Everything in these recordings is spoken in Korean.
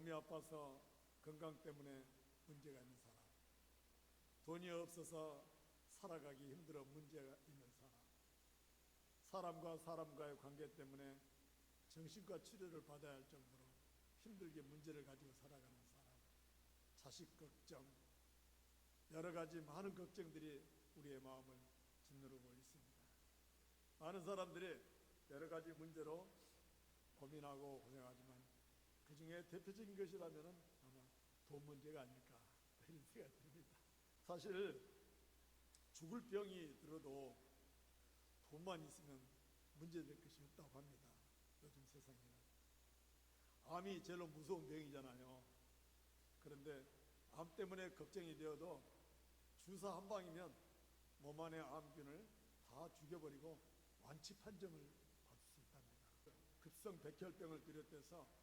몸이 아파서 건강 때문에 문제가 있는 사람, 돈이 없어서 살아가기 힘들어 문제가 있는 사람, 사람과 사람과의 관계 때문에 정신과 치료를 받아야 할 정도로 힘들게 문제를 가지고 살아가는 사람, 자식 걱정, 여러 가지 많은 걱정들이 우리의 마음을 짓누르고 있습니다. 많은 사람들이 여러 가지 문제로 고민하고 고생하지만 그 중에 대표적인 것이라면 아마 돈 문제가 아닐까 이런 생각이 듭니다. 사실 죽을 병이 들어도 돈만 있으면 문제될 것이 없다고 합니다. 요즘 세상에는 암이 제일 무서운 병이잖아요. 그런데 암 때문에 걱정이 되어도 주사 한 방이면 몸 안의 암균을 다 죽여버리고 완치 판정을 받을 수 있답니다. 급성 백혈병을 비롯해서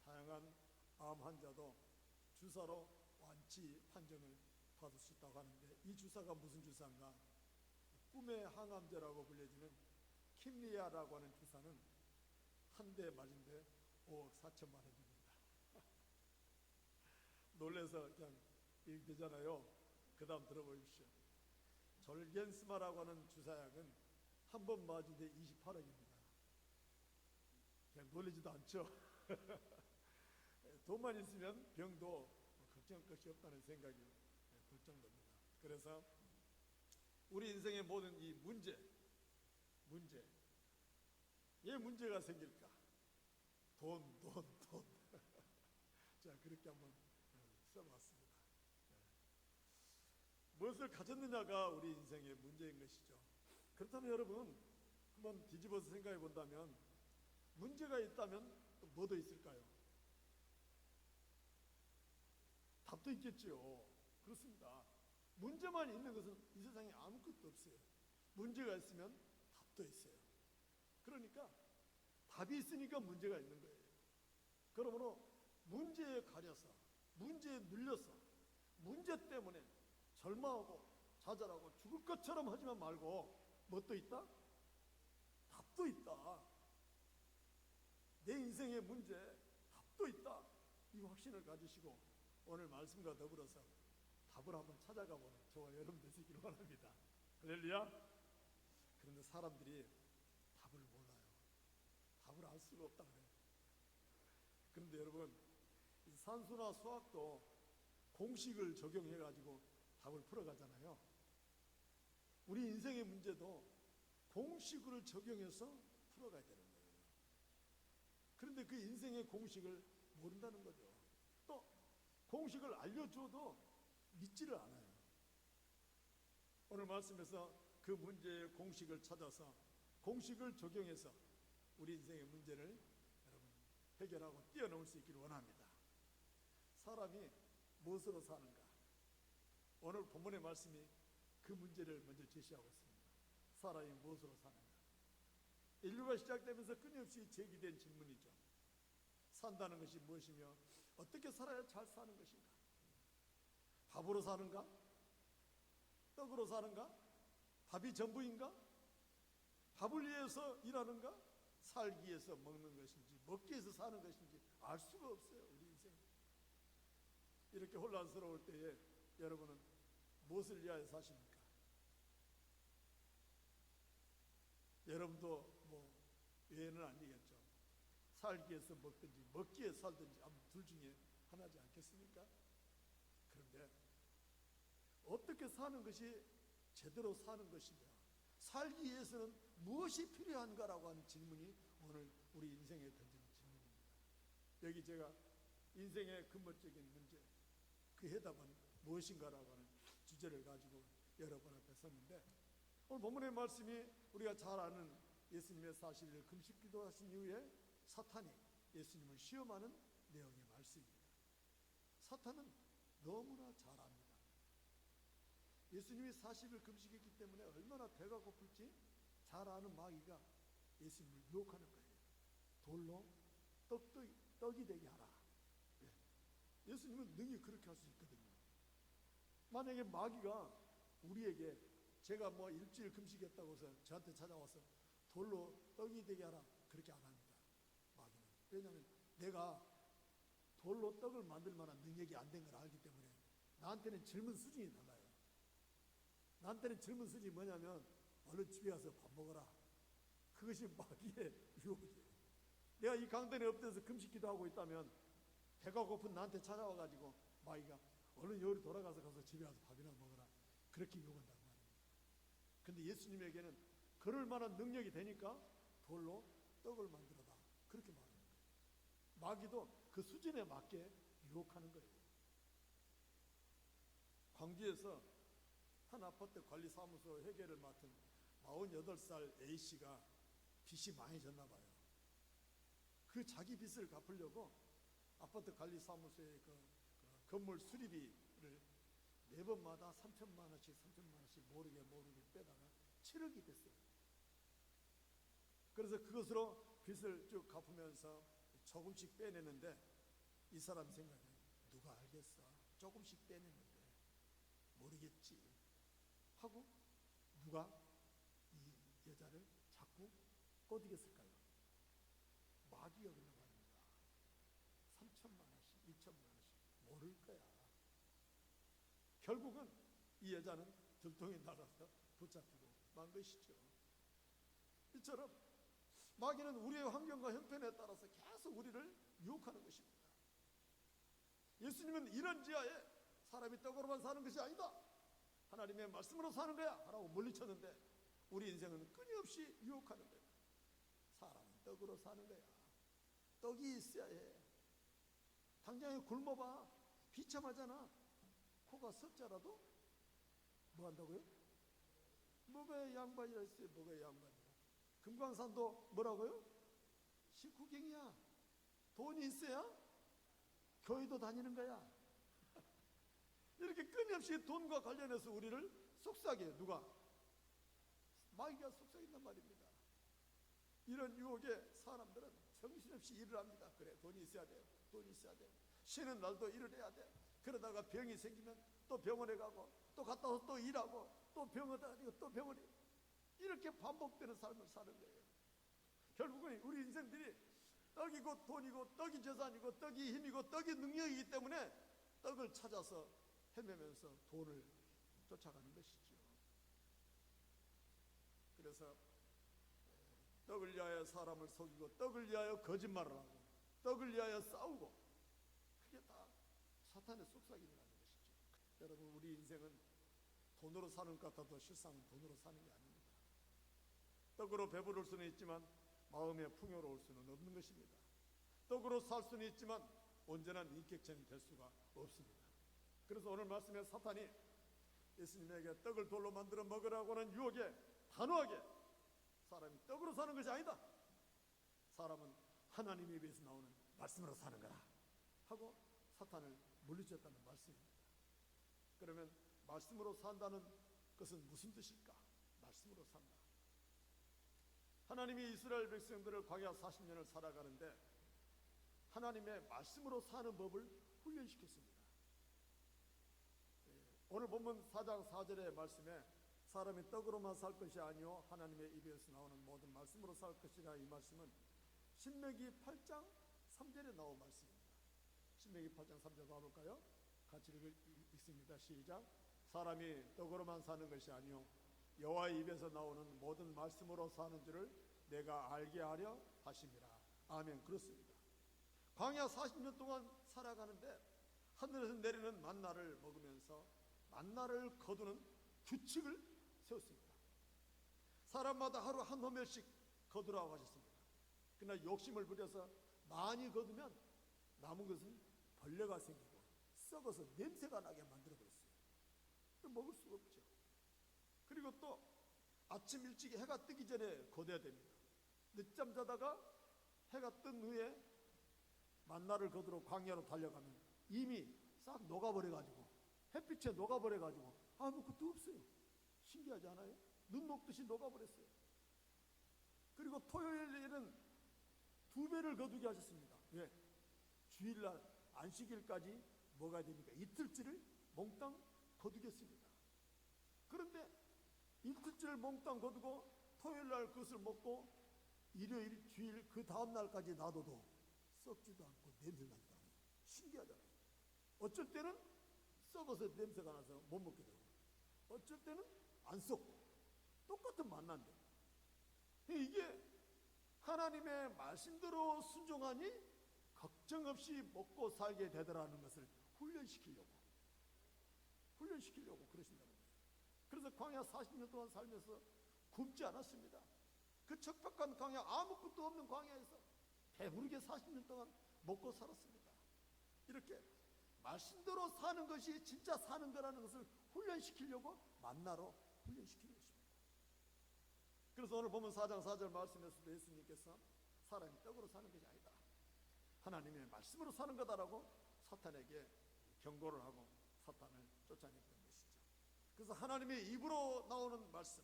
다양한 암 환자도 주사로 완치 판정을 받을 수 있다고 하는데, 이 주사가 무슨 주사인가? 꿈의 항암제라고 불려지는 킴리아라고 하는 주사는 한 대 맞은데 5억 4천만 원입니다. 놀래서 그냥 되잖아요. 그 다음 들어보십시오. 졸겐스마라고 하는 주사약은 한 번 맞은데 28억입니다. 그냥 놀리지도 않죠. 돈만 있으면 병도 걱정할 것이 없다는 생각이 들 정도입니다. 그래서 우리 인생의 모든 이 문제, 왜 문제가 생길까? 돈. 자, 그렇게 한번 써봤습니다. 무엇을 가졌느냐가 우리 인생의 문제인 것이죠. 그렇다면 여러분, 한번 뒤집어서 생각해 본다면 문제가 있다면 또 뭐도 있을까요? 답도 있겠죠. 그렇습니다. 문제만 있는 것은 이 세상에 아무것도 없어요. 문제가 있으면 답도 있어요. 그러니까 답이 있으니까 문제가 있는 거예요. 그러므로 문제에 가려서, 문제에 눌려서, 문제 때문에 절망하고 좌절하고 죽을 것처럼 하지만 말고 뭣도 있다? 답도 있다. 내 인생의 문제, 답도 있다. 이 확신을 가지시고 오늘 말씀과 더불어서 답을 한번 찾아가 보는 저와 여러분 되시길 원합니다. 할렐루야. 그런데 사람들이 답을 몰라요. 답을 알 수가 없다 그래요. 그런데 여러분, 산수나 수학도 공식을 적용해 가지고 답을 풀어가잖아요. 우리 인생의 문제도 공식을 적용해서 풀어가야 되는 거예요. 그런데 그 인생의 공식을 모른다는 거죠. 또 공식을 알려줘도 믿지를 않아요. 오늘 말씀에서 그 문제의 공식을 찾아서 공식을 적용해서 우리 인생의 문제를 여러분 해결하고 뛰어넘을 수 있기를 원합니다. 사람이 무엇으로 사는가? 오늘 본문의 말씀이 그 문제를 먼저 제시하고 있습니다. 사람이 무엇으로 사는가? 인류가 시작되면서 끊임없이 제기된 질문이죠. 산다는 것이 무엇이며 어떻게 살아야 잘 사는 것인가? 밥으로 사는가? 떡으로 사는가? 밥이 전부인가? 밥을 위해서 일하는가? 살기 위해서 먹는 것인지 먹기 위해서 사는 것인지 알 수가 없어요. 우리 인생 이렇게 혼란스러울 때에 여러분은 무엇을 위하여 사십니까? 여러분도 뭐 외에는 아니겠죠. 살기 위해서 먹든지 먹기 위해서 살든지 아무 둘 중에 하나지 않겠습니까? 그런데 어떻게 사는 것이 제대로 사는 것이냐, 살기 위해서는 무엇이 필요한가라고 하는 질문이 오늘 우리 인생에 던지는 질문입니다. 여기 제가 인생의 근본적인 문제, 그 해답은 무엇인가라고 하는 주제를 가지고 여러분 앞에 섰는데, 오늘 본문의 말씀이 우리가 잘 아는 예수님의 40일 금식 기도하신 이후에 사탄이 예수님을 시험하는 내용의 말씀입니다. 사탄은 너무나 잘 압니다. 예수님이 40일 금식했기 때문에 얼마나 배가 고플지 잘 아는 마귀가 예수님을 유혹하는 거예요. 돌로 떡이 되게 하라. 예수님은 능히 그렇게 할 수 있거든요. 만약에 마귀가 우리에게, 제가 뭐 일주일 금식했다고 해서 저한테 찾아와서 돌로 떡이 되게 하라, 그렇게 안 합니다. 마귀는. 왜냐하면 내가 돌로 떡을 만들 만한 능력이 안 된 걸 알기 때문에 나한테는 젊은 수준이 달라요. 나한테는 젊은 수준이 뭐냐면 얼른 집에 가서 밥 먹어라. 그것이 마귀의 유혹이에요. 내가 이 강단에 엎드려서 금식기도 하고 있다면 배가 고픈 나한테 찾아와가지고 마귀가 얼른 여기로 돌아가서 집에 가서 밥이나 먹어라. 그렇게 유혹한단 말이에요. 근데 예수님에게는 그럴 만한 능력이 되니까 돌로 떡을 만들어다. 그렇게 말하는 거예요. 마귀도 그 수준에 맞게 유혹하는 거예요. 광주에서 한 아파트 관리사무소 회계를 맡은 48살 A씨가 빚이 많이 졌나 봐요. 그 자기 빚을 갚으려고 아파트 관리사무소의 그 건물 수리비를 매번마다 3천만 원씩 모르게 빼다가 7억이 됐어요. 그래서 그것으로 빚을 쭉 갚으면서 조금씩 빼내는데 이 사람 생각에 누가 알겠어? 조금씩 빼내는데 모르겠지 하고 누가 이 여자를 자꾸 꼬드겼을까요? 마귀가 그런 말입니다. 3천만 원씩 2천만 원씩 모를 거야. 결국은 이 여자는 들통에 나가서 붙잡히고 만 것이죠. 이처럼 마귀는 우리의 환경과 형편에 따라서 계속 우리를 유혹하는 것입니다. 예수님은 이런 지하에 사람이 떡으로만 사는 것이 아니다. 하나님의 말씀으로 사는 거야 라고 물리쳤는데 우리 인생은 끊임없이 유혹하는 거야. 사람은 떡으로 사는 거야. 떡이 있어야 해. 당장에 굶어봐. 비참하잖아. 코가 석자라도 뭐 한다고요? 뭐가 양반이라 했어요. 뭐가 양반이야. 금강산도 뭐라고요? 식후경이야. 돈이 있어야 교회도 다니는 거야. 이렇게 끊임없이 돈과 관련해서 우리를 속삭여요. 누가? 마귀가 속삭인단 말입니다. 이런 유혹에 사람들은 정신없이 일을 합니다. 그래, 돈이 있어야 돼요. 돈이 있어야 돼요. 쉬는 날도 일을 해야 돼. 그러다가 병이 생기면 또 병원에 가고 또 갔다 와서 또 일하고 또 병원에 다니고 또 병원에 이렇게 반복되는 삶을 사는 거예요. 결국은 우리 인생들이 떡이고 돈이고 떡이 재산이고 떡이 힘이고 떡이 능력이기 때문에 떡을 찾아서 헤매면서 돈을 쫓아가는 것이죠. 그래서 떡을 위하여 사람을 속이고 떡을 위하여 거짓말을 하고 떡을 위하여 싸우고 그게 다 사탄의 속삭임이라는 것이죠. 여러분, 우리 인생은 돈으로 사는 것 같아도 실상 돈으로 사는 게 아닙니다. 떡으로 배부를 수는 있지만 마음에 풍요로울 수는 없는 것입니다. 떡으로 살 수는 있지만 온전한 인격체는 될 수가 없습니다. 그래서 오늘 말씀에 사탄이 예수님에게 떡을 돌로 만들어 먹으라고 하는 유혹에 단호하게 사람이 떡으로 사는 것이 아니다. 사람은 하나님의 입에서 나오는 말씀으로 사는 거다 하고 사탄을 물리쳤다는 말씀입니다. 그러면 말씀으로 산다는 것은 무슨 뜻일까? 말씀으로 산다. 하나님이 이스라엘 백성들을 광야 40년을 살아가는데 하나님의 말씀으로 사는 법을 훈련시켰습니다. 오늘 본문 4장 4절의 말씀에 사람이 떡으로만 살 것이 아니요 하나님의 입에서 나오는 모든 말씀으로 살 것이라, 이 말씀은 신명기 8장 3절에 나온 말씀입니다. 신명기 8장 3절 봐볼까요? 같이 읽습니다. 시작. 사람이 떡으로만 사는 것이 아니요 여호와의 입에서 나오는 모든 말씀으로 사는 줄을 내가 알게 하려 하심이라. 아멘. 그렇습니다. 광야 40년 동안 살아가는데 하늘에서 내리는 만나를 먹으면서 만나를 거두는 규칙을 세웠습니다. 사람마다 하루 한 호멜씩 거두라고 하셨습니다. 그러나 욕심을 부려서 많이 거두면 남은 것은 벌레가 생기고 썩어서 냄새가 나게 만들어버렸어요. 먹을 수가 없죠. 그리고 또 아침 일찍 해가 뜨기 전에 거둬야 됩니다. 늦잠 자다가 해가 뜬 후에 만나를 거두러 광야로 달려가면 이미 싹 녹아버려가지고 햇빛에 녹아버려가지고 아무것도 없어요. 신기하지 않아요? 눈 녹듯이 녹아버렸어요. 그리고 토요일에는 2배를 거두게 하셨습니다. 왜? 주일날 안식일까지 뭐가 됩니까? 이틀째를 몽땅 거두겠습니다. 그런데 이틀째를 몽땅 거두고 토요일날 그것을 먹고 일요일, 주일 그 다음날까지 놔둬도 썩지도 않고 냄새 나지도 않아요. 어쩔 때는 썩어서 냄새가 나서 못 먹게 되고, 어쩔 때는 안 썩고, 똑같은 만난데 이게 하나님의 말씀대로 순종하니 걱정 없이 먹고 살게 되더라는 것을 훈련시키려고 그러신다는 거예요. 그래서 광야 40년 동안 살면서 굶지 않았습니다. 그 척박한 광야, 아무것도 없는 광야에서 배부르게 40년 동안 먹고 살았습니다. 이렇게 말씀대로 사는 것이 진짜 사는 거라는 것을 훈련시키려고 만나로 훈련시키는 것입니다. 그래서 오늘 보면 4장 4절 말씀에서도 예수님께서 사람이 떡으로 사는 것이 아니다, 하나님의 말씀으로 사는 거다라고 사탄에게 경고를 하고 사탄을 쫓아냈던 것이죠. 그래서 하나님의 입으로 나오는 말씀,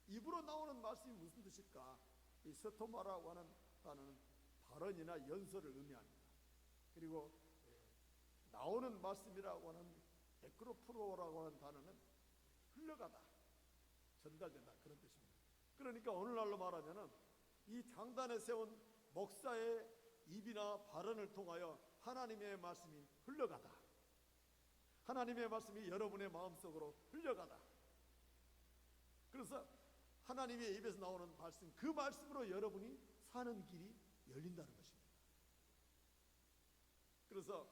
입으로 나오는 말씀이 무슨 뜻일까? 이 스토마라고 하는 단어는 발언이나 연설을 의미합니다. 그리고 나오는 말씀이라고 하는 에크로프로라고 하는 단어는 흘러가다, 전달된다, 그런 뜻입니다. 그러니까 오늘날로 말하면은 이 강단에 세운 목사의 입이나 발언을 통하여 하나님의 말씀이 흘러가다, 하나님의 말씀이 여러분의 마음속으로 흘러가다. 그래서 하나님의 입에서 나오는 말씀, 그 말씀으로 여러분이 사는 길이 열린다는 것입니다. 그래서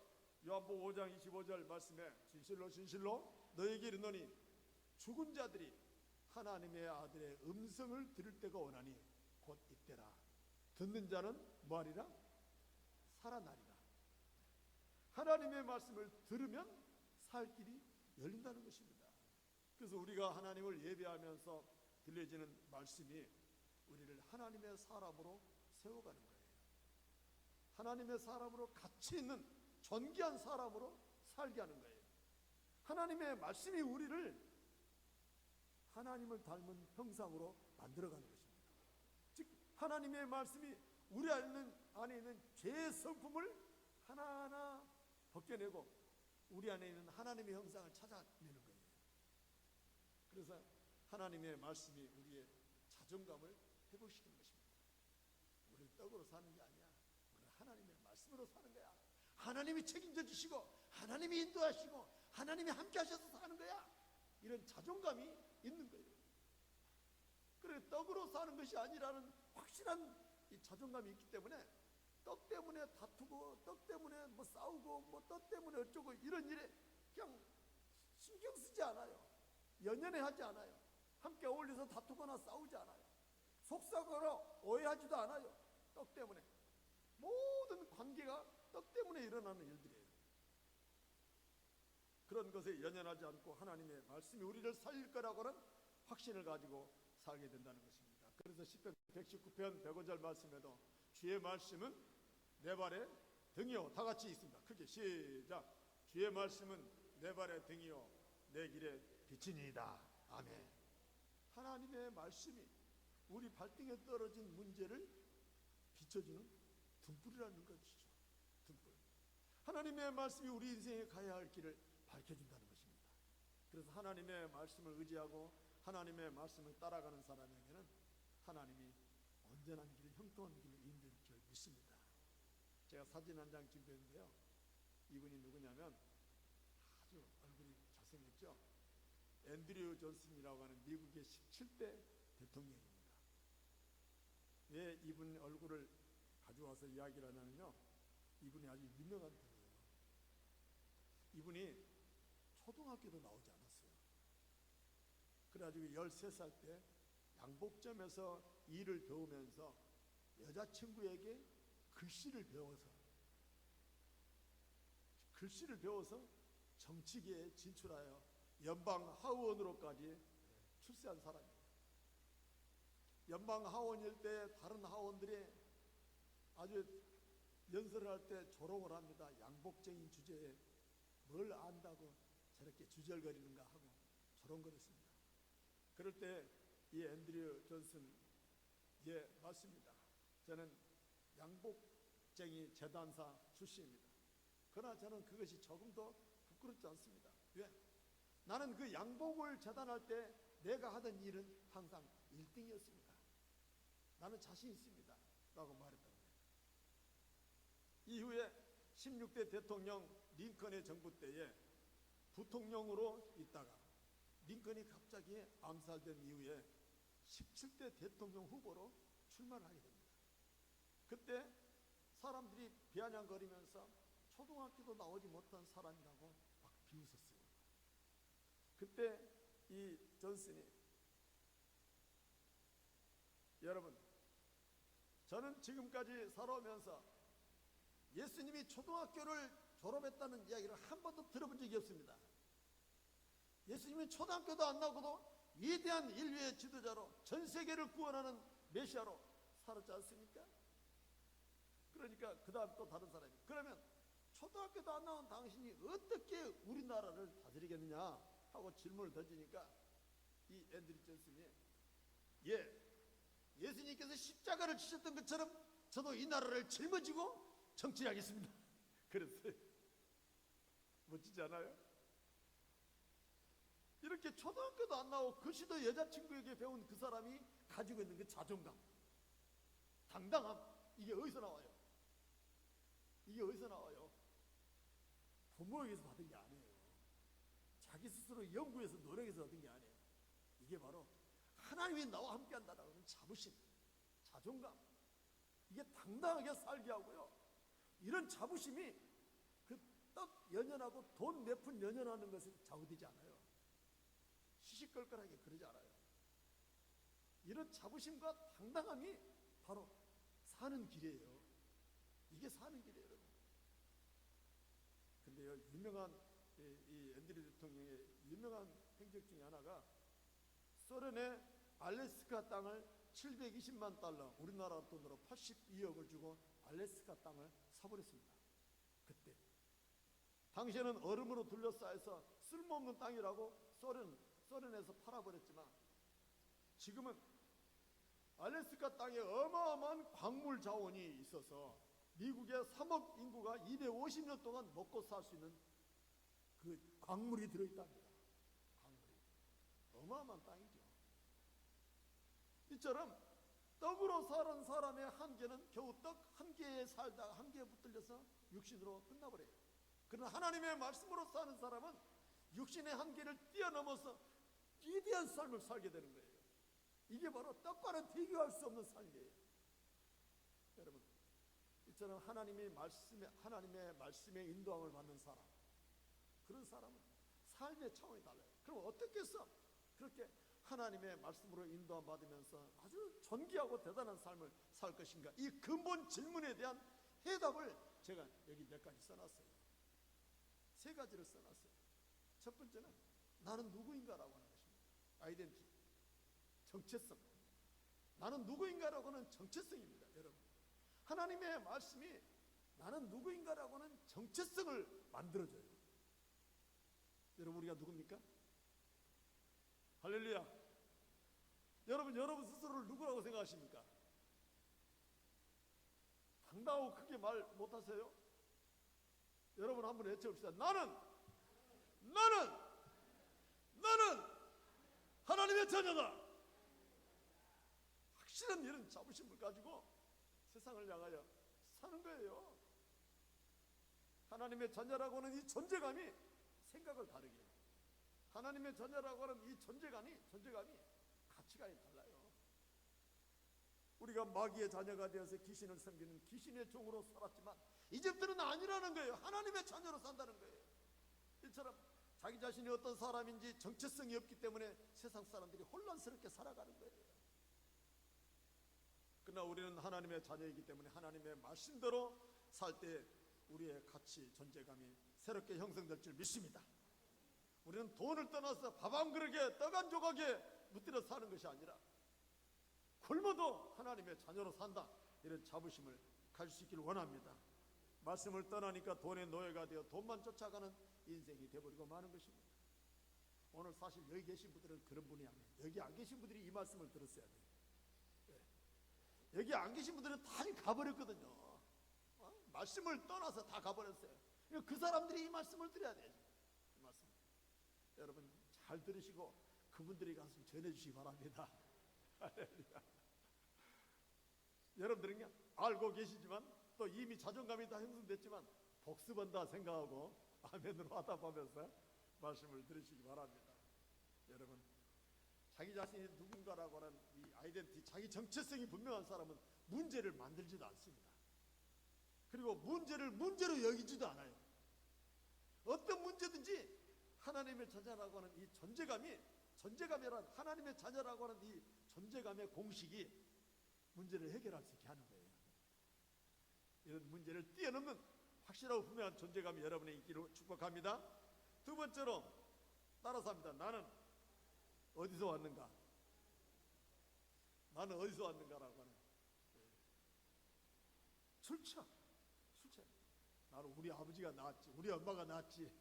요한복음 5장 25절 말씀에 진실로 진실로 너희에게 이르노니 죽은 자들이 하나님의 아들의 음성을 들을 때가 오나니 곧 이때라. 듣는 자는 뭐하리라? 살아나리라. 하나님의 말씀을 들으면 살 길이 열린다는 것입니다. 그래서 우리가 하나님을 예배하면서 들려지는 말씀이 우리를 하나님의 사람으로 세워가는 거예요. 하나님의 사람으로 가치 있는 존귀한 사람으로 살게 하는 거예요. 하나님의 말씀이 우리를 하나님을 닮은 형상으로 만들어가는 것입니다. 즉 하나님의 말씀이 우리 안에 있는 죄의 성품을 하나하나 벗겨내고 우리 안에 있는 하나님의 형상을 찾아내는 거예요. 그래서 하나님의 말씀이 우리의 자존감을 회복시키는 것입니다. 우리는 떡으로 사는 게 아니야, 우리는 하나님의 말씀으로 사는 거야. 하나님이 책임져 주시고 하나님이 인도하시고 하나님이 함께 하셔서 사는 거야, 이런 자존감이 있는 거예요. 그래 떡으로 사는 것이 아니라는 확실한 이 자존감이 있기 때문에 떡 때문에 다투고 떡 때문에 뭐 싸우고 뭐 떡 때문에 어쩌고 이런 일에 그냥 신경 쓰지 않아요. 연연해 하지 않아요. 함께 어울려서 다투거나 싸우지 않아요. 속삭거나 오해하지도 않아요. 떡 때문에 모든 관계가 떡 때문에 일어나는 일들이에요. 그런 것에 연연하지 않고 하나님의 말씀이 우리를 살릴 거라고는 확신을 가지고 살게 된다는 것입니다. 그래서 시편 119편 105절 말씀에도 주의 말씀은 내 발의 등이요, 다 같이 있습니다. 크게 시작. 주의 말씀은 내 발의 등이요 내 길의 빛이니이다. 아멘. 하나님의 말씀이 우리 발등에 떨어진 문제를 비춰주는 등불이라는 것이죠. 등불. 하나님의 말씀이 우리 인생에 가야 할 길을 밝혀준다는 것입니다. 그래서 하나님의 말씀을 의지하고 하나님의 말씀을 따라가는 사람에게는 하나님이 온전한 길, 형통한 길을 인도할 줄 믿습니다. 제가 사진 한 장 준비했는데요. 이분이 누구냐면 아주 얼굴이 잘생겼죠. 앤드류 존슨이라고 하는 미국의 17대 대통령입니다. 왜 이분 얼굴을 가져와서 이야기를 하냐면요, 이분이 아주 유명한 분이에요. 이분이 초등학교도 나오지 않았어요. 그래가지고 13살 때 양복점에서 일을 배우면서 여자친구에게 글씨를 배워서 정치계에 진출하여 연방 하원으로까지 출세한 사람이에요. 연방 하원일 때 다른 하원들이 아주 연설을 할 때 조롱을 합니다. 양복쟁이 주제에 뭘 안다고 저렇게 주절거리는가 하고 조롱거렸습니다. 그럴 때 이 앤드류 존슨, 예 맞습니다, 저는 양복쟁이 재단사 출신입니다. 그러나 저는 그것이 조금도 부끄럽지 않습니다. 왜? 나는 그 양복을 재단할 때 내가 하던 일은 항상 1등이었습니다. 나는 자신 있습니다 라고 말했다고 해요. 이후에 16대 대통령 링컨의 정부 때에 부통령으로 있다가 링컨이 갑자기 암살된 이후에 17대 대통령 후보로 출마를 하게 됩니다. 그때 사람들이 비아냥거리면서 초등학교도 나오지 못한 사람이라고 막 비웃었어요. 그때 이 존슨이, 여러분, 저는 지금까지 살아오면서 예수님이 초등학교를 졸업했다는 이야기를 한 번도 들어본 적이 없습니다. 예수님이 초등학교도 안 나오고도 위대한 인류의 지도자로 전 세계를 구원하는 메시아로 살았지 않습니까? 그러니까 그 다음 또 다른 사람이, 그러면 초등학교도 안 나온 당신이 어떻게 우리나라를 다스리겠느냐 하고 질문을 던지니까 이 앤드류 존슨이, 예수님께서 십자가를 지셨던 것처럼 저도 이 나라를 짊어지고 정치하겠습니다. 그랬어요. 멋지지 않아요? 이렇게 초등학교도 안 나오고 글씨도 여자친구에게 배운 그 사람이 가지고 있는 그 자존감, 당당함, 이게 어디서 나와요? 이게 어디서 나와요? 부모에게서 받은 게 아니에요. 자기 스스로 연구해서 노력해서 얻은 게 아니에요. 이게 바로 하나님이 나와 함께 한다라는 자부심, 자존감, 이게 당당하게 살게 하고요. 이런 자부심이 그 떡 연연하고 돈 몇 푼 연연하는 것에 좌우되지 않아요. 시시껄껄하게 그러지 않아요. 이런 자부심과 당당함이 바로 사는 길이에요. 이게 사는 길이에요, 여러분. 근데요, 유명한 이 앤드류 대통령의 유명한 행적 중에 하나가 소련의 알래스카 땅을 720만 달러, 우리나라 돈으로 82억을 주고 알래스카 땅을 사버렸습니다. 그때 당시에는 얼음으로 둘러싸여서 쓸모없는 땅이라고 소련에서 팔아버렸지만, 지금은 알래스카 땅에 어마어마한 광물 자원이 있어서 미국의 3억 인구가 250년 동안 먹고 살 수 있는 그 광물이 들어있답니다. 광물이 어마어마한 땅이죠. 이처럼 떡으로 사는 사람의 한계는 겨우 떡 한 개에 살다가 한계에 붙들려서 육신으로 끝나버려요. 그러나 하나님의 말씀으로 사는 사람은 육신의 한계를 뛰어넘어서 위대한 삶을 살게 되는 거예요. 이게 바로 떡과는 비교할 수 없는 삶이에요. 여러분, 이처럼 하나님의 말씀에 인도함을 받는 사람, 그런 사람은 삶의 차원이 달라요. 그럼 어떻게 해서 그렇게 하나님의 말씀으로 인도함 받으면서 아주 존귀하고 대단한 삶을 살 것인가? 이 근본 질문에 대한 해답을 제가 여기 몇 가지 써놨어요. 세 가지를 써놨어요. 첫 번째는 나는 누구인가라고 하는 것입니다. 아이덴티티, 정체성. 나는 누구인가라고 하는 정체성입니다. 여러분, 하나님의 말씀이 나는 누구인가라고 하는 정체성을 만들어줘요. 여러분, 우리가 누굽니까? 할렐루야. 여러분 스스로를 누구라고 생각하십니까? 당당하고 크게 말 못하세요? 여러분 한번 외쳐봅시다. 나는 하나님의 자녀다. 확실한 이런 자부심을 가지고 세상을 향하여 사는 거예요. 하나님의 자녀라고 하는 이 존재감이 생각을 다르게 해요. 하나님의 자녀라고 하는 이 존재감이 가치관이 달라요. 우리가 마귀의 자녀가 되어서 귀신을 섬기는 귀신의 종으로 살았지만 이제부터는 아니라는 거예요. 하나님의 자녀로 산다는 거예요. 이처럼 자기 자신이 어떤 사람인지 정체성이 없기 때문에 세상 사람들이 혼란스럽게 살아가는 거예요. 그러나 우리는 하나님의 자녀이기 때문에 하나님의 말씀대로 살 때 우리의 가치, 존재감이 새롭게 형성될 줄 믿습니다. 우리는 돈을 떠나서 밥 한 그릇에 떡 한 조각에 묻들어 사는 것이 아니라 굶어도 하나님의 자녀로 산다, 이런 자부심을 가질 수 있기를 원합니다. 말씀을 떠나니까 돈의 노예가 되어 돈만 쫓아가는 인생이 되어버리고 마는 것입니다. 오늘 사실 여기 계신 분들은 그런 분이 아니에요. 여기 안 계신 분들이 이 말씀을 들었어야 돼요. 여기 안 계신 분들은 다 가버렸거든요. 말씀을 떠나서 다 가버렸어요. 그 사람들이 이 말씀을 들어야 돼요. 이 말씀. 여러분 잘 들으시고 그분들에게 가서 전해주시기 바랍니다. 여러분들은 알고 계시지만 또 이미 자존감이 다 형성됐지만 복습한다 생각하고 아멘으로 화답하면서 말씀을 들으시기 바랍니다. 여러분, 자기 자신이 누군가라고 하는 이 아이덴티티, 자기 정체성이 분명한 사람은 문제를 만들지도 않습니다. 그리고 문제를 문제로 여기지도 않아요. 어떤 문제든지 하나님의 자녀라고 하는 이 존재감이란 하나님의 자녀라고 하는 이 존재감의 공식이 문제를 해결할 수 있게 하는 거예요. 이런 문제를 뛰어넘는 확실하고 분명한 존재감이 여러분의 있기를 축복합니다. 두 번째로 따라서 합니다. 나는 어디서 왔는가? 나는 어디서 왔는가라고 하는 출처. 나는 우리 아버지가 낳았지, 우리 엄마가 낳았지,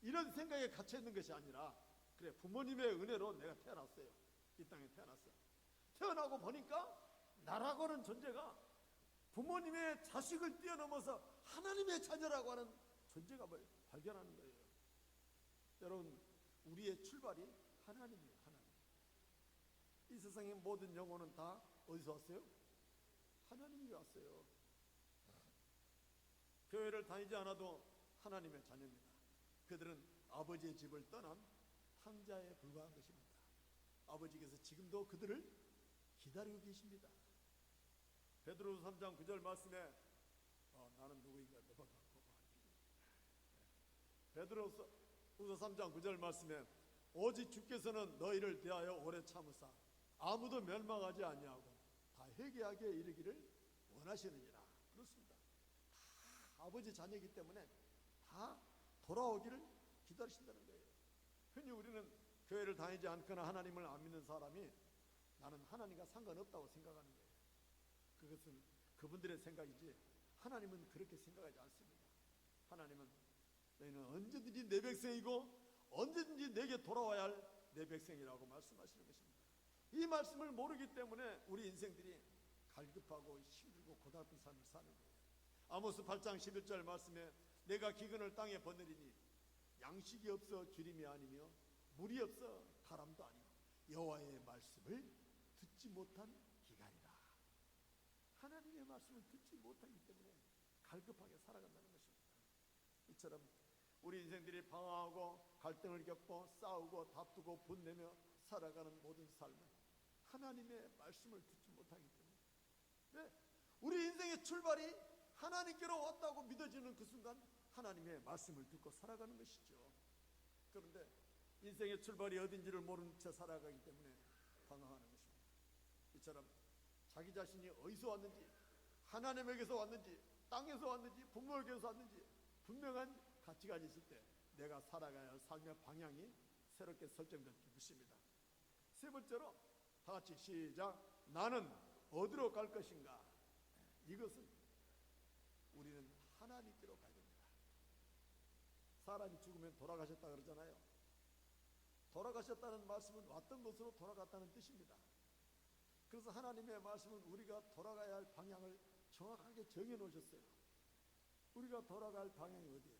이런 생각에 갇혀 있는 것이 아니라, 그래, 부모님의 은혜로 내가 태어났어요. 이 땅에 태어났어요. 태어나고 보니까 나라고 하는 존재가 부모님의 자식을 뛰어넘어서 하나님의 자녀라고 하는 존재감을 발견하는 거예요. 여러분, 우리의 출발이 하나님이에요. 하나님. 이 세상의 모든 영혼은 다 어디서 왔어요? 하나님이 왔어요. 교회를 다니지 않아도 하나님의 자녀입니다. 그들은 아버지의 집을 떠난 탕자에 불과한 것입니다. 아버지께서 지금도 그들을 기다리고 계십니다. 베드로후서 3장 9절 말씀에 나는 누구인가 너가 갖고 베드로후서 3장 9절 말씀에 오직 주께서는 너희를 대하여 오래 참으사 아무도 멸망하지 아니하고 다 회개하게 이르기를 원하시느니라. 그렇습니다. 다 아버지 자녀이기 때문에 다 돌아오기를 기다리신다는 거예요. 흔히 우리는 교회를 다니지 않거나 하나님을 안 믿는 사람이 나는 하나님과 상관없다고 생각하는 거예요. 그것은 그분들의 생각이지 하나님은 그렇게 생각하지 않습니다. 하나님은 너희는 언제든지 내 백성이고 언제든지 내게 돌아와야 할 내 백성이라고 말씀하시는 것입니다. 이 말씀을 모르기 때문에 우리 인생들이 갈급하고 힘들고 고달픈 삶을 사는 거예요. 아모스 8장 11절 말씀에 내가 기근을 땅에 버느리니 양식이 없어 기름이 아니며 물이 없어 가람도 아니고 여호와의 말씀을 듣지 못한 기간이라. 하나님의 말씀을 듣지 못하기 때문에 갈급하게 살아간다는 것입니다. 이처럼 우리 인생들이 방황하고 갈등을 겪고 싸우고 다투고 분내며 살아가는 모든 삶은 하나님의 말씀을 듣지 못하기 때문에, 네, 우리 인생의 출발이 하나님께로 왔다고 믿어지는 그 순간 하나님의 말씀을 듣고 살아가는 것이죠. 그런데 인생의 출발이 어딘지를 모르는 채 살아가기 때문에 방황하는 것입니다. 이처럼 자기 자신이 어디서 왔는지, 하나님에게서 왔는지, 땅에서 왔는지, 부모에게서 왔는지 분명한 가치가 있을 때 내가 살아가야 할 삶의 방향이 새롭게 설정될 것입니다. 세 번째로 다 같이 시작. 나는 어디로 갈 것인가? 이것은 우리는 하나님께로 가야 됩니다. 사람이 죽으면 돌아가셨다 그러잖아요. 돌아가셨다는 말씀은 왔던 곳으로 돌아갔다는 뜻입니다. 그래서 하나님의 말씀은 우리가 돌아가야 할 방향을 정확하게 정해 놓으셨어요. 우리가 돌아갈 방향이 어디예요?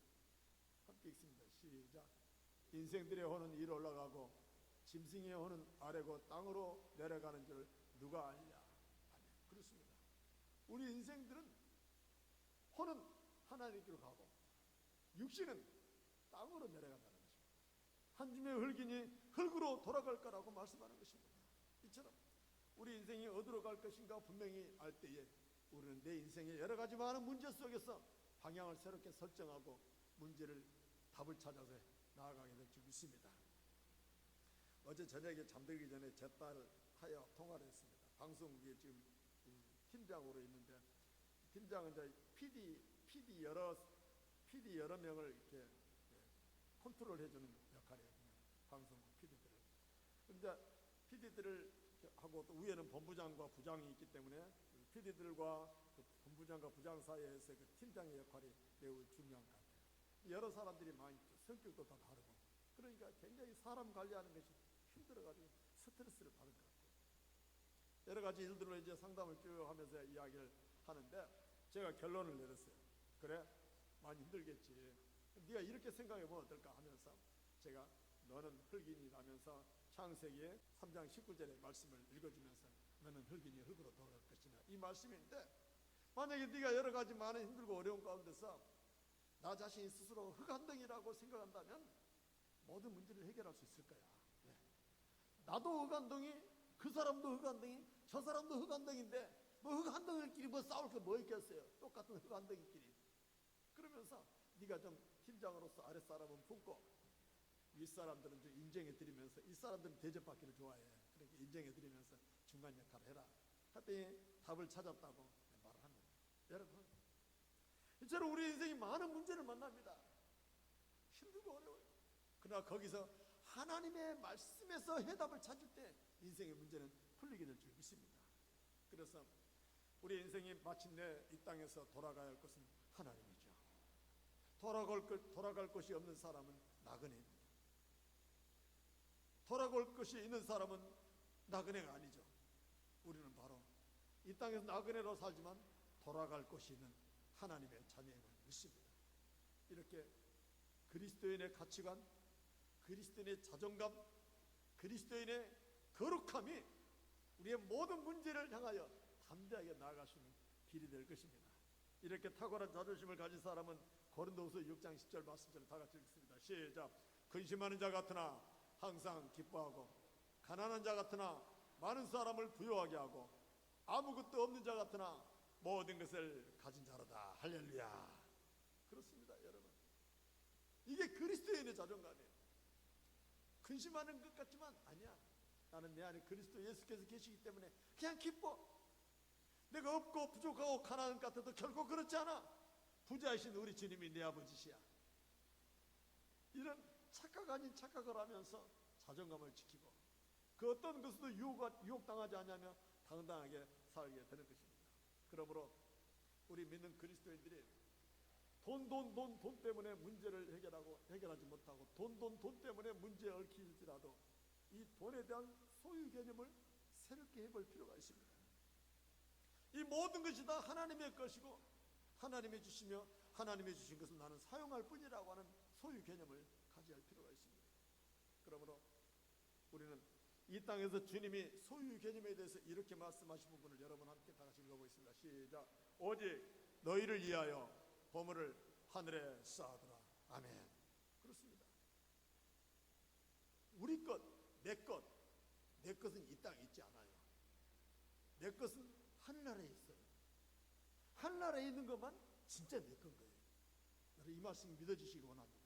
함께 읽습니다. 시작. 인생들의 혼은 위로 올라가고 짐승의 혼은 아래고 땅으로 내려가는 줄 누가 알냐? 아멘. 그렇습니다. 우리 인생들은 혼은 하나님께로 가고 육신은 땅으로 내려간다는 것입니다. 한 줌의 흙이니 흙으로 돌아갈 거라고 말씀하는 것입니다. 이처럼 우리 인생이 어디로 갈 것인가 분명히 알 때에 우리는 내 인생의 여러 가지 많은 문제 속에서 방향을 새롭게 설정하고 문제를 답을 찾아서 나아가게 될 줄 믿습니다. 어제 저녁에 잠들기 전에 제 딸하여 통화를 했습니다. 방송국에 지금 팀장으로 있는데, 팀장은 이제 PD 여러 명을 이렇게 컨트롤 해주는 역할이거든요. 방송국 PD들을. 근데 PD들을 하고 또 위에는 본부장과 부장이 있기 때문에 PD들과 그 본부장과 부장 사이에서 그 팀장의 역할이 매우 중요한 것 같아요. 여러 사람들이 많이 있죠. 성격도 다 다르고. 그러니까 굉장히 사람 관리하는 것이 힘들어가지고 스트레스를 받은 것 같아요. 여러 가지 일들로 이제 상담을 쭉 하면서 이야기를 하는데 제가 결론을 내렸어요. 그래, 많이 힘들겠지. 네가 이렇게 생각해보면 어떨까 하면서 제가 너는 흙인이라면서 창세기의 3장 19절의 말씀을 읽어주면서 너는 흙이니 흙으로 돌아갈 것이냐 이 말씀인데, 만약에 네가 여러 가지 많은 힘들고 어려운 가운데서 나 자신이 스스로 흑안덩이라고 생각한다면 모든 문제를 해결할 수 있을 거야. 네. 나도 흑안덩이, 그 사람도 흑안덩이, 저 사람도 흑안덩이인데 뭐 흑안덩이끼리 뭐 싸울 게 뭐 있겠어요. 똑같은 흑안덩이끼리. 그러면서 네가 좀 팀장으로서 아랫사람은 품고 윗사람들은 좀 인정해 드리면서, 이 사람들은 대접받기를 좋아해. 그러니까 인정해 드리면서 중간 역할을 해라. 하더니 답을 찾았다고 말을 합니다. 여러분, 이처럼 우리 인생이 많은 문제를 만납니다. 힘들고 어려워요. 그러나 거기서 하나님의 말씀에서 해답을 찾을 때 인생의 문제는 풀리게 될 줄 믿습니다. 그래서 우리 인생이 마침내 이 땅에서 돌아가야 할 것은 하나님이죠. 돌아갈 것이 없는 사람은 나그네입니다. 돌아갈 것이 있는 사람은 나그네가 아니죠. 우리는 바로 이 땅에서 나그네로 살지만 돌아갈 것이 있는 하나님의 자녀임을 믿습니다. 이렇게 그리스도인의 가치관, 그리스도인의 자존감, 그리스도인의 거룩함이 우리의 모든 문제를 향하여 담대하게 나아갈 수 있는 길이 될 것입니다. 이렇게 탁월한 자존심을 가진 사람은 고린도후서 6장 10절 말씀처럼 다 같이 읽습니다. 시작. 근심하는 자 같으나 항상 기뻐하고, 가난한 자 같으나 많은 사람을 부유하게 하고, 아무것도 없는 자 같으나 모든 것을 가진 자로다. 할렐루야. 그렇습니다, 여러분. 이게 그리스도인의 자존감이에요. 근심하는 것 같지만 아니야. 나는 내 안에 그리스도 예수께서 계시기 때문에 그냥 기뻐. 내가 없고 부족하고 가난한 것 같아도 결코 그렇지 않아. 부자이신 우리 주님이 내 아버지시야. 이런 착각 아닌 착각을 하면서 자존감을 지키고, 그 어떤 것에도 유혹당하지 않으며 당당하게 살게 되는 것입니다. 그러므로 우리 믿는 그리스도인들이 돈 때문에 문제를 해결하지 못하고, 돈 때문에 문제에 얽힐지라도 이 돈에 대한 소유 개념을 새롭게 해볼 필요가 있습니다. 이 모든 것이 다 하나님의 것이고, 하나님이 주시며 하나님이 주신 것은 나는 사용할 뿐이라고 하는 소유 개념을 가져야 할 필요가 있습니다. 그러므로 우리는 이 땅에서 주님이 소유 개념에 대해서 이렇게 말씀하신 부분을 여러분 함께 다 같이 읽어보겠습니다. 시작. 오직 너희를 위하여 보물을 하늘에 쌓아두라. 아멘. 그렇습니다. 우리 것, 내 것은 이 땅에 있지 않아요. 내 것은 하늘나라에 있어요. 하늘나라에 있는 것만 진짜 내 건 거예요. 여러분, 이 말씀 믿어주시기 원합니다.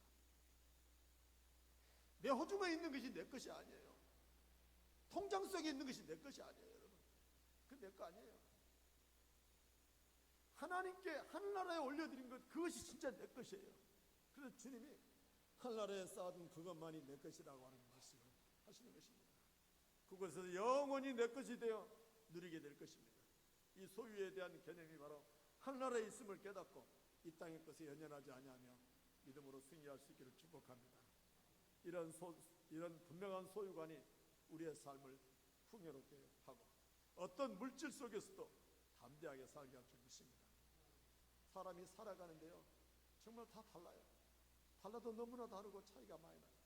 내 호주머니에 있는 것이 내 것이 아니에요. 통장 속에 있는 것이 내 것이 아니에요, 여러분. 그 내 거 아니에요. 하나님께 하늘나라에 올려드린 것, 그것이 진짜 내 것이에요. 그래서 주님이 하늘나라에 쌓아둔 그것만이 내 것이라고 하는 말씀을 하시는 것입니다. 그것에서 영원히 내 것이 되어 누리게 될 것입니다. 이 소유에 대한 개념이 바로 하늘나라에 있음을 깨닫고 이 땅의 것에 연연하지 아니하며 믿음으로 승리할 수 있기를 축복합니다. 이런 분명한 소유관이 우리의 삶을 풍요롭게 하고, 어떤 물질 속에서도 담대하게 살게 할 줄 믿습니다. 사람이 살아가는데요, 정말 다 달라요. 달라도 너무나 다르고 차이가 많이 나요.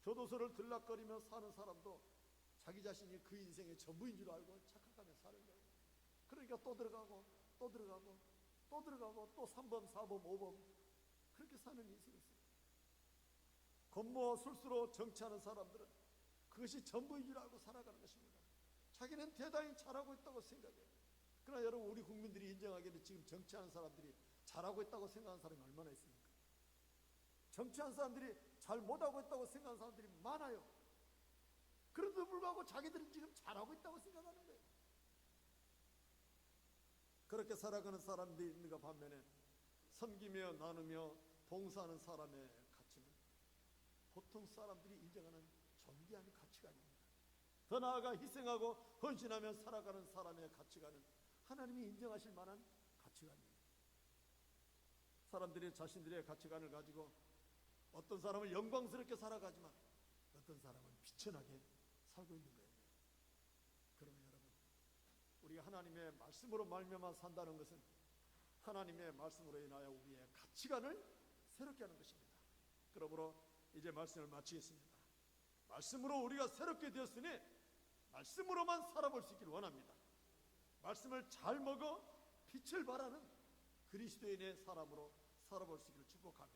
교도소를 들락거리며 사는 사람도 자기 자신이 그 인생의 전부인 줄 알고 착각하며 사는 거예요. 그러니까 또 들어가고 또 들어가고 또 들어가고 또 3번, 4번, 5번 그렇게 사는 인생이 있어요. 겉모어 술수로 정치하는 사람들은 그것이 전부인 줄 알고 살아가는 것입니다. 자기는 대단히 잘하고 있다고 생각해요. 그러나 여러분, 우리 국민들이 인정하기를 지금 정치하는 사람들이 잘하고 있다고 생각하는 사람이 얼마나 있습니까? 정치하는 사람들이 잘 못하고 있다고 생각하는 사람들이 많아요. 그런데도 불구하고 자기들은 지금 잘하고 있다고 생각하는 거예요. 그렇게 살아가는 사람들이 있는가 반면에 섬기며 나누며 봉사하는 사람의 가치는 보통 사람들이 인정하는 존귀한 가치가 아닙니다. 더 나아가 희생하고 헌신하며 살아가는 사람의 가치관은 하나님이 인정하실 만한 가치관입니다. 사람들이 자신들의 가치관을 가지고 어떤 사람은 영광스럽게 살아가지만 어떤 사람은 비천하게 살고 있는 거예요. 그러면 여러분, 우리가 하나님의 말씀으로 말미암아 산다는 것은 하나님의 말씀으로 인하여 우리의 가치관을 새롭게 하는 것입니다. 그러므로 이제 말씀을 마치겠습니다. 말씀으로 우리가 새롭게 되었으니 말씀으로만 살아볼 수 있기를 원합니다. 말씀을 잘 먹어 빛을 발하는 그리스도인의 사람으로 살아볼 수 있기를 축복합니다.